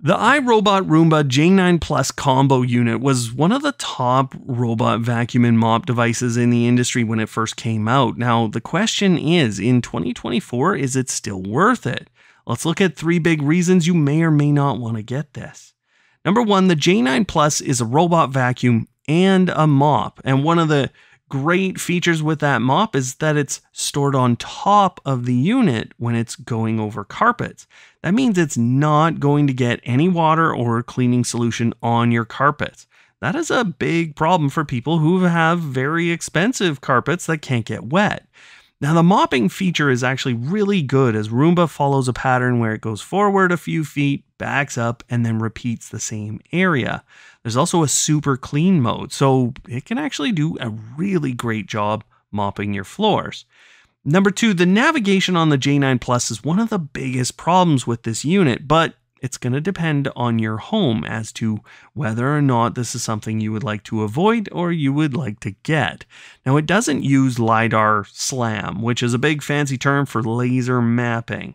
The iRobot Roomba J9 Plus combo unit was one of the top robot vacuum and mop devices in the industry when it first came out. Now, the question is, in 2024, is it still worth it? Let's look at 3 big reasons you may or may not want to get this. Number 1, the J9 Plus is a robot vacuum and a mop, and one of the great features with that mop is that it's stored on top of the unit when it's going over carpets. That means it's not going to get any water or cleaning solution on your carpets. That is a big problem for people who have very expensive carpets that can't get wet. Now, the mopping feature is actually really good as Roomba follows a pattern where it goes forward a few feet, backs up, and then repeats the same area. There's also a super clean mode, so it can actually do a really great job mopping your floors. Number 2, the navigation on the J9 Plus is one of the biggest problems with this unit, but it's going to depend on your home as to whether or not this is something you would like to avoid or you would like to get. Now, it doesn't use LiDAR SLAM, which is a big fancy term for laser mapping.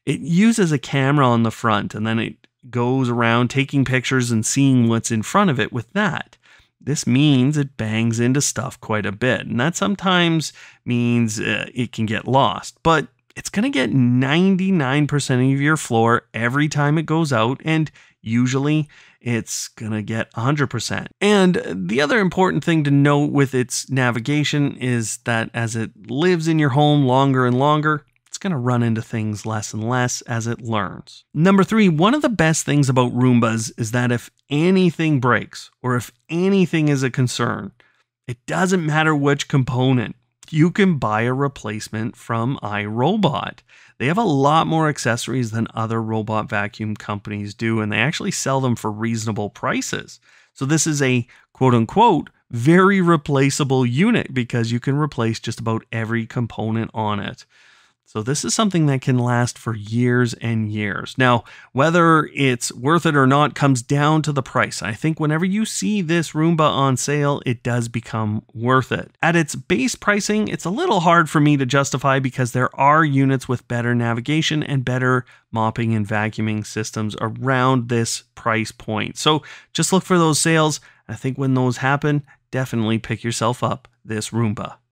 It uses a camera on the front and then it goes around taking pictures and seeing what's in front of it with that. This means it bangs into stuff quite a bit, and that sometimes means it can get lost, but it's going to get 99% of your floor every time it goes out, and usually it's going to get 100%. And the other important thing to note with its navigation is that as it lives in your home longer and longer, it's going to run into things less and less as it learns. Number 3, one of the best things about Roombas is that if anything breaks or if anything is a concern, it doesn't matter which component. You can buy a replacement from iRobot. They have a lot more accessories than other robot vacuum companies do, and they actually sell them for reasonable prices. So this is a quote-unquote very replaceable unit because you can replace just about every component on it. So this is something that can last for years and years. Now, whether it's worth it or not comes down to the price. I think whenever you see this Roomba on sale, it does become worth it. At its base pricing, it's a little hard for me to justify because there are units with better navigation and better mopping and vacuuming systems around this price point. So just look for those sales. I think when those happen, definitely pick yourself up this Roomba.